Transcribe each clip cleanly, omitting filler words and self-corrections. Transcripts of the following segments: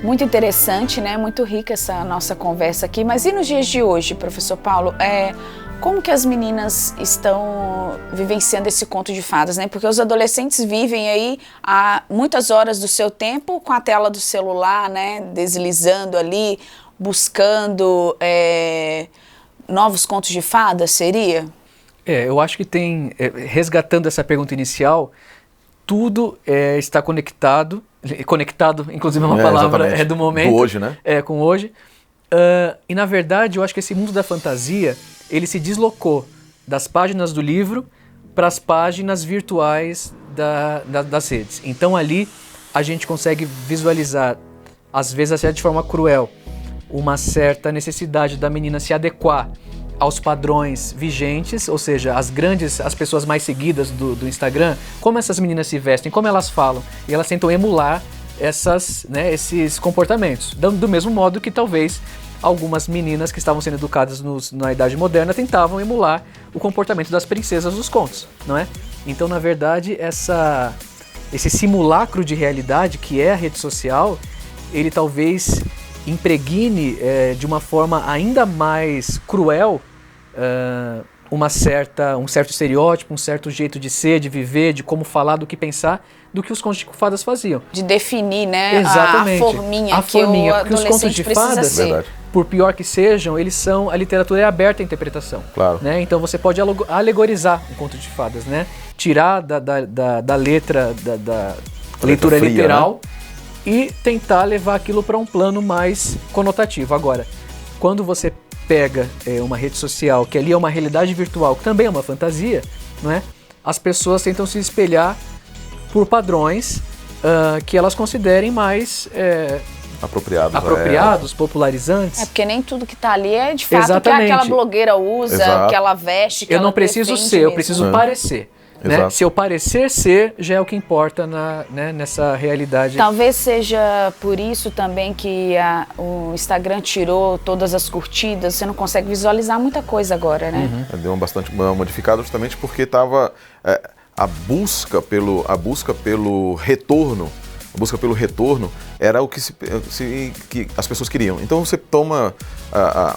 Muito interessante, né? Muito rica essa nossa conversa aqui. Mas e nos dias de hoje, professor Paulo? Como que as meninas estão vivenciando esse conto de fadas, né? Porque os adolescentes vivem aí há muitas horas do seu tempo com a tela do celular, né? Deslizando ali, buscando novos contos de fadas, seria? Eu acho que tem, resgatando essa pergunta inicial, tudo está conectado, inclusive é uma palavra do momento. Do hoje, né? Com hoje. E na verdade, eu acho que esse mundo da fantasia, ele se deslocou das páginas do livro para as páginas virtuais das redes. Então ali a gente consegue visualizar, às vezes até de forma cruel, uma certa necessidade da menina se adequar aos padrões vigentes, ou seja, as pessoas mais seguidas do Instagram, como essas meninas se vestem, como elas falam, e elas tentam emular esses comportamentos, do mesmo modo que talvez algumas meninas que estavam sendo educadas na Idade Moderna tentavam emular o comportamento das princesas dos contos, não é? Então, na verdade, esse simulacro de realidade que é a rede social, ele talvez impregne de uma forma ainda mais cruel um certo estereótipo, um certo jeito de ser, de viver, de como falar, do que pensar, do que os contos de fadas faziam. De definir, né? Exatamente. A forminha que porque os contos de fadas, por pior que sejam, a literatura é aberta à interpretação. Claro. Né? Então você pode alegorizar um conto de fadas, né? Tirar da letra, da leitura fria, literal, né? E tentar levar aquilo para um plano mais conotativo. Agora, quando você pega uma rede social, que ali é uma realidade virtual, que também é uma fantasia, não é? As pessoas tentam se espelhar por padrões que elas considerem mais apropriados, popularizantes. Porque nem tudo que está ali é de fato Exatamente. que aquela blogueira usa, Exato. que ela veste, que eu ela não preciso ser, mesmo. eu preciso parecer. Né? Se eu parecer ser, já é o que importa nessa realidade. Talvez seja por isso também que o Instagram tirou todas as curtidas, você não consegue visualizar muita coisa agora, né? Uhum. Deu uma modificada justamente porque estava a busca pelo retorno era o que as pessoas queriam. Então você toma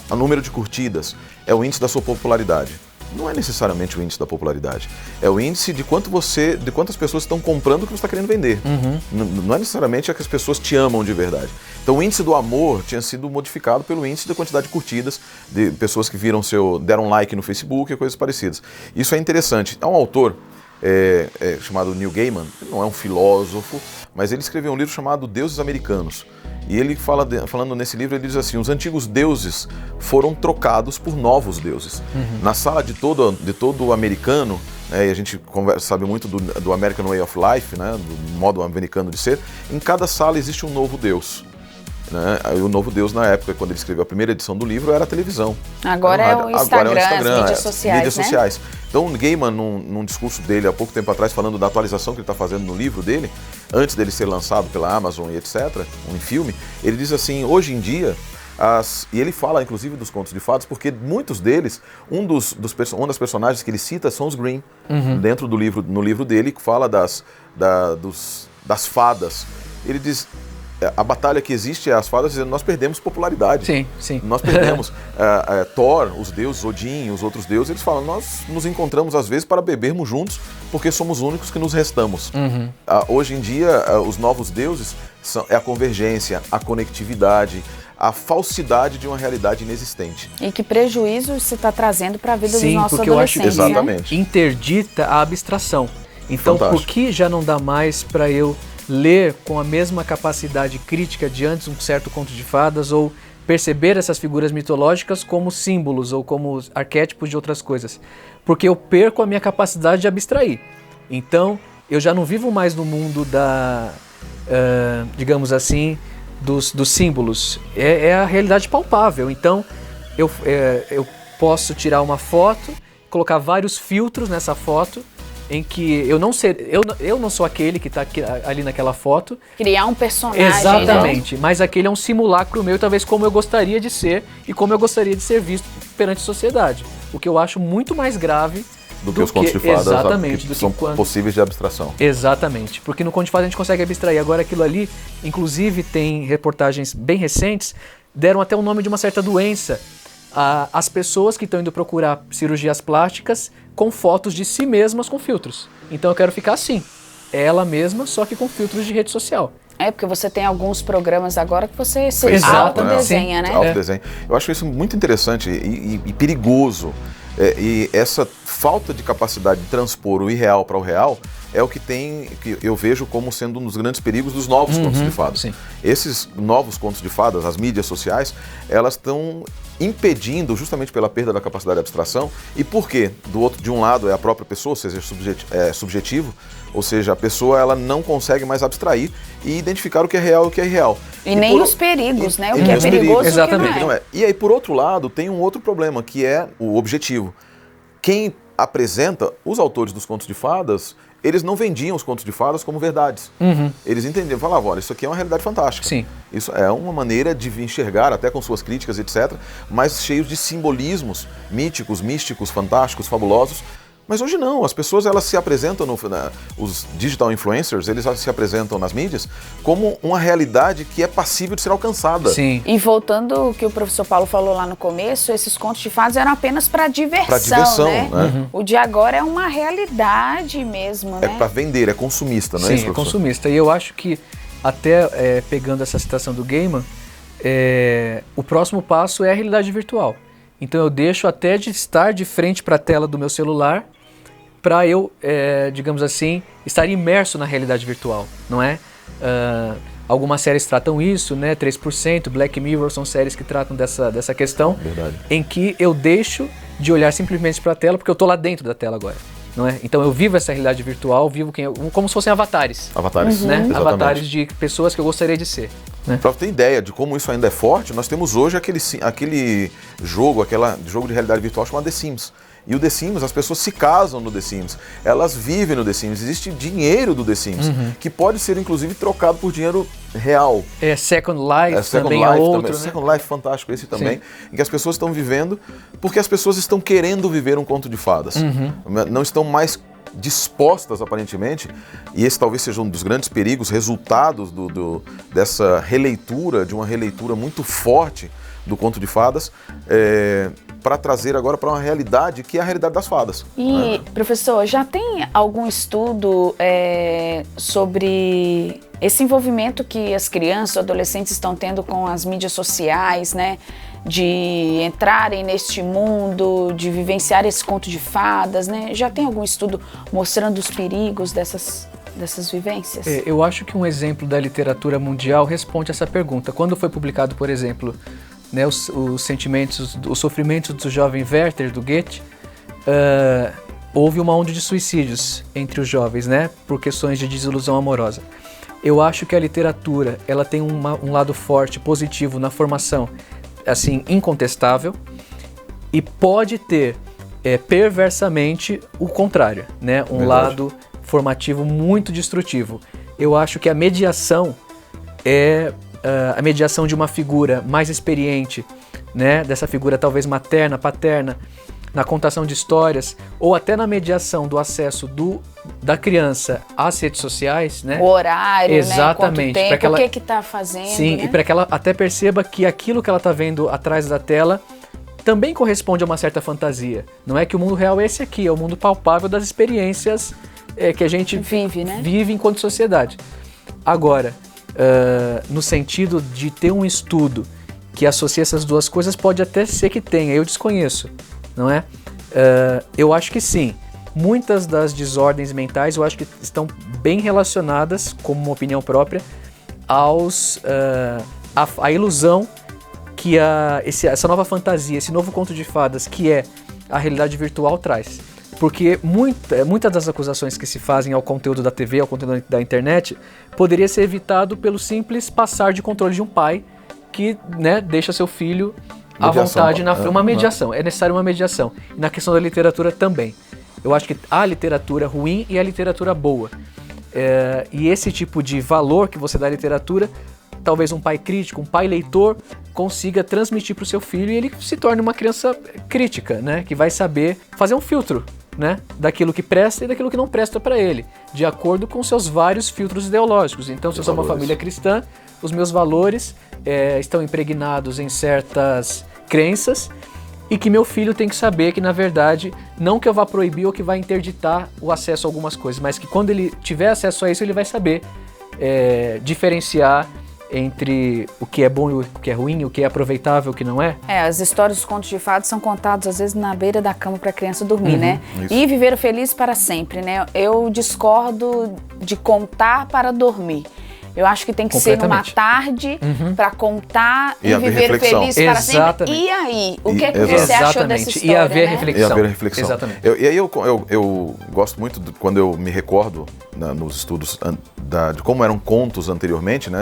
o número de curtidas, é o índice da sua popularidade. Não é necessariamente o índice da popularidade. É o índice de quantas pessoas estão comprando o que você está querendo vender. Uhum. Não é necessariamente que as pessoas te amam de verdade. Então o índice do amor tinha sido modificado pelo índice da quantidade de curtidas, de pessoas que deram like no Facebook e coisas parecidas. Isso é interessante. Há um autor chamado Neil Gaiman, ele não é um filósofo, mas ele escreveu um livro chamado Deuses Americanos. E ele falando nesse livro, ele diz assim: os antigos deuses foram trocados por novos deuses. Uhum. Na sala de todo americano, e a gente sabe muito do American Way of Life, né, do modo americano de ser, em cada sala existe um novo deus. Né? O novo deus, na época, quando ele escreveu a primeira edição do livro, era a televisão. Agora é o Instagram, as mídias sociais, mídias sociais. Então, o Gaiman, num discurso dele, há pouco tempo atrás, falando da atualização que ele está fazendo no livro dele, antes dele ser lançado pela Amazon e etc., um filme, ele diz assim, hoje em dia, e ele fala, inclusive, dos contos de fadas, porque muitos deles, uma das personagens que ele cita são os Grimm, dentro do livro, no livro dele, que fala das fadas. Ele diz: a batalha que existe é as fadas dizendo nós perdemos popularidade. Sim, sim. Nós perdemos. Thor, os deuses, Odin, os outros deuses, eles falam, nós nos encontramos às vezes para bebermos juntos, porque somos os únicos que nos restamos. Uhum. Hoje em dia, os novos deuses é a convergência, a conectividade, a falsidade de uma realidade inexistente. E que prejuízo você está trazendo para a vida dos nossos porque adolescentes, eu acho exatamente. Interdita a abstração. Então, Fantástico. por que já não dá mais para eu ler com a mesma capacidade crítica diante de um certo conto de fadas ou perceber essas figuras mitológicas como símbolos ou como arquétipos de outras coisas? Porque eu perco a minha capacidade de abstrair. Então, eu já não vivo mais no mundo digamos assim, dos símbolos. É a realidade palpável. Então, eu posso tirar uma foto, colocar vários filtros nessa foto, em que eu não sou aquele que está ali naquela foto. Criar um personagem. Exatamente, mas aquele é um simulacro meu, talvez como eu gostaria de ser e como eu gostaria de ser visto perante a sociedade. O que eu acho muito mais grave do que os contos de fadas, exatamente, que são possíveis de abstração. Exatamente, porque no conto de fadas a gente consegue abstrair. Agora aquilo ali, inclusive tem reportagens bem recentes, deram até o nome de uma certa doença às pessoas que estão indo procurar cirurgias plásticas com fotos de si mesmas com filtros. Então eu quero ficar assim, ela mesma, só que com filtros de rede social. Porque você tem alguns programas agora que você se autodesenha, né? Autodesenha. Eu acho isso muito interessante e perigoso. E essa falta de capacidade de transpor o irreal para o real é o que eu vejo como sendo um dos grandes perigos dos novos contos de fadas. Sim. Esses novos contos de fadas, as mídias sociais, elas estão impedindo, justamente pela perda da capacidade de abstração. E por quê? De um lado é a própria pessoa, ou seja, subjetivo, ou seja, a pessoa ela não consegue mais abstrair e identificar o que é real e o que é irreal. E nem os perigos, né? O que é perigoso e o que não é. E aí, por outro lado, tem um outro problema, que é o objetivo. Quem apresenta, os autores dos contos de fadas, eles não vendiam os contos de fadas como verdades. Eles entendiam, falavam, olha, isso aqui é uma realidade fantástica. Sim. Isso é uma maneira de enxergar, até com suas críticas, etc., mas cheios de simbolismos míticos, místicos, fantásticos, fabulosos. Mas hoje não, as pessoas elas se apresentam, os digital influencers, eles se apresentam nas mídias como uma realidade que é passível de ser alcançada. Sim. E voltando ao que o professor Paulo falou lá no começo, esses contos de fadas eram apenas para diversão, né? O de agora é uma realidade mesmo, né? É para vender, é consumista, não é isso, Sim, é consumista. E eu acho que, até pegando essa citação do Gaiman, o próximo passo é a realidade virtual. Então eu deixo até de estar de frente para a tela do meu celular para eu, digamos assim, estar imerso na realidade virtual, não é? Algumas séries tratam isso, né? 3%, Black Mirror são séries que tratam dessa questão. Verdade. Em que eu deixo de olhar simplesmente para a tela porque eu estou lá dentro da tela agora, não é? Então eu vivo essa realidade virtual, como se fossem avatares. Avatares, né? Exatamente. Avatares de pessoas que eu gostaria de ser. Né? Para ter ideia de como isso ainda é forte, nós temos hoje aquele jogo de realidade virtual chamado The Sims. E o The Sims, as pessoas se casam no The Sims, elas vivem no The Sims, existe dinheiro do The Sims, que pode ser inclusive trocado por dinheiro real. Second Life Second também Life, é outro, né? Second Life, fantástico esse também, Sim. em que as pessoas estão vivendo porque as pessoas estão querendo viver um conto de fadas. Não estão mais dispostas, aparentemente, e esse talvez seja um dos grandes perigos, resultados dessa releitura, de uma releitura muito forte do conto de fadas, para trazer agora para uma realidade que é a realidade das fadas. E, professor, já tem algum estudo sobre esse envolvimento que as crianças, adolescentes estão tendo com as mídias sociais, né? De entrarem neste mundo, de vivenciar esse conto de fadas, né? Já tem algum estudo mostrando os perigos dessas vivências? Eu acho que um exemplo da literatura mundial responde essa pergunta. Quando foi publicado, por exemplo, né, os sofrimentos do jovem Werther, do Goethe, houve uma onda de suicídios entre os jovens, né, por questões de desilusão amorosa. Eu acho que a literatura ela tem um lado forte, positivo na formação, assim, incontestável, e pode ter perversamente o contrário, né, um lado formativo muito destrutivo. Eu acho que a mediação é a mediação de uma figura mais experiente, né, dessa figura talvez materna, paterna, na contação de histórias, ou até na mediação do acesso da criança às redes sociais, né? O horário, exatamente, né? Quanto tempo, o que está fazendo, sim, né? E para que ela até perceba que aquilo que ela está vendo atrás da tela também corresponde a uma certa fantasia. Não é que o mundo real é esse aqui, é o mundo palpável das experiências que a gente vive enquanto sociedade. Agora, no sentido de ter um estudo que associa essas duas coisas, pode até ser que tenha, eu desconheço, não é? Eu acho que sim. Muitas das desordens mentais eu acho que estão bem relacionadas, como uma opinião própria, à ilusão que essa nova fantasia, esse novo conto de fadas que é a realidade virtual traz. Porque muitas das acusações que se fazem ao conteúdo da TV, ao conteúdo da internet, poderia ser evitado pelo simples passar de controle de um pai que, né, deixa seu filho à vontade uma mediação. É necessário uma mediação. E na questão da literatura também. Eu acho que há literatura ruim e há literatura boa. E esse tipo de valor que você dá à literatura, talvez um pai crítico, um pai leitor, consiga transmitir para o seu filho e ele se torne uma criança crítica, né? Que vai saber fazer um filtro né, daquilo que presta e daquilo que não presta para ele, de acordo com seus vários filtros ideológicos. Então, se eu sou uma família cristã, os meus valores estão impregnados em certas crenças, e que meu filho tem que saber que, na verdade, não que eu vá proibir ou que vá interditar o acesso a algumas coisas, mas que quando ele tiver acesso a isso, ele vai saber diferenciar entre o que é bom e o que é ruim, o que é aproveitável e o que não é. As histórias dos contos de fadas são contadas às vezes na beira da cama para a criança dormir, né? Isso. E viver feliz para sempre, né? Eu discordo de contar para dormir. Eu acho que tem que ser numa tarde para contar e viver feliz para sempre. E aí? O que é que você achou dessa história? E haver reflexão. E haver reflexão. Exatamente. E aí eu gosto muito, quando eu me recordo nos estudos de como eram contos anteriormente, né,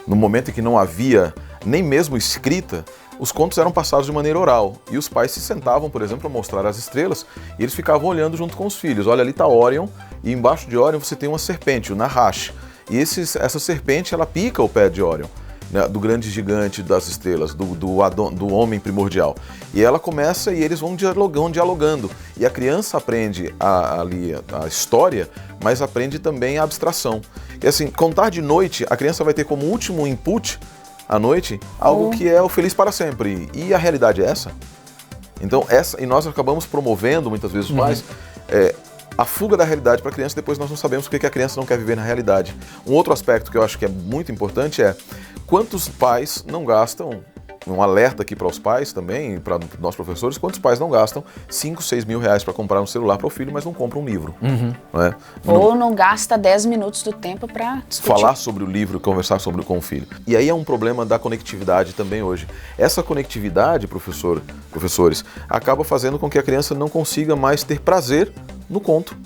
no momento em que não havia nem mesmo escrita, os contos eram passados de maneira oral. E os pais se sentavam, por exemplo, para mostrar as estrelas, e eles ficavam olhando junto com os filhos. Olha, ali está Órion, e embaixo de Órion você tem uma serpente, o Nahash. E essa serpente, ela pica o pé de Órion, né, do grande gigante das estrelas, do homem primordial. E ela começa e eles vão dialogando. E a criança aprende ali a história, mas aprende também a abstração. E assim, contar de noite, a criança vai ter como último input, à noite, algo que é o feliz para sempre. E a realidade é essa. Então, e nós acabamos promovendo, muitas vezes, os pais, a fuga da realidade para a criança, depois nós não sabemos o que a criança não quer viver na realidade. Um outro aspecto que eu acho que é muito importante é quantos pais não gastam, um alerta aqui para os pais também, para nós professores, quantos pais não gastam 5, 6 mil reais para comprar um celular para o filho, mas não compram um livro. Não é? Ou não gasta 10 minutos do tempo para falar sobre o livro, conversar com o filho. E aí é um problema da conectividade também hoje. Essa conectividade, professores, acaba fazendo com que a criança não consiga mais ter prazer no conto,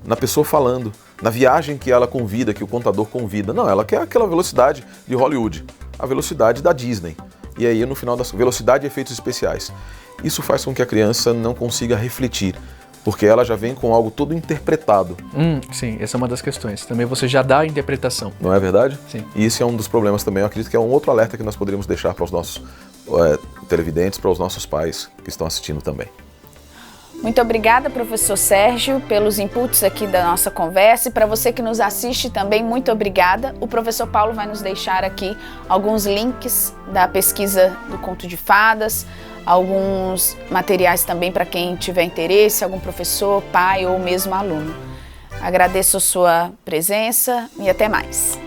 na pessoa falando, na viagem que ela convida, que o contador convida. Não, ela quer aquela velocidade de Hollywood, a velocidade da Disney. E aí, no final, velocidade e efeitos especiais. Isso faz com que a criança não consiga refletir, porque ela já vem com algo todo interpretado. Sim, essa é uma das questões. Também você já dá a interpretação. Não é verdade? Sim. E esse é um dos problemas também. Eu acredito que é um outro alerta que nós poderíamos deixar para os nossos televidentes, para os nossos pais que estão assistindo também. Muito obrigada, professor Sérgio, pelos inputs aqui da nossa conversa. E para você que nos assiste também, muito obrigada. O professor Paulo vai nos deixar aqui alguns links da pesquisa do Conto de Fadas, alguns materiais também para quem tiver interesse, algum professor, pai ou mesmo aluno. Agradeço a sua presença e até mais.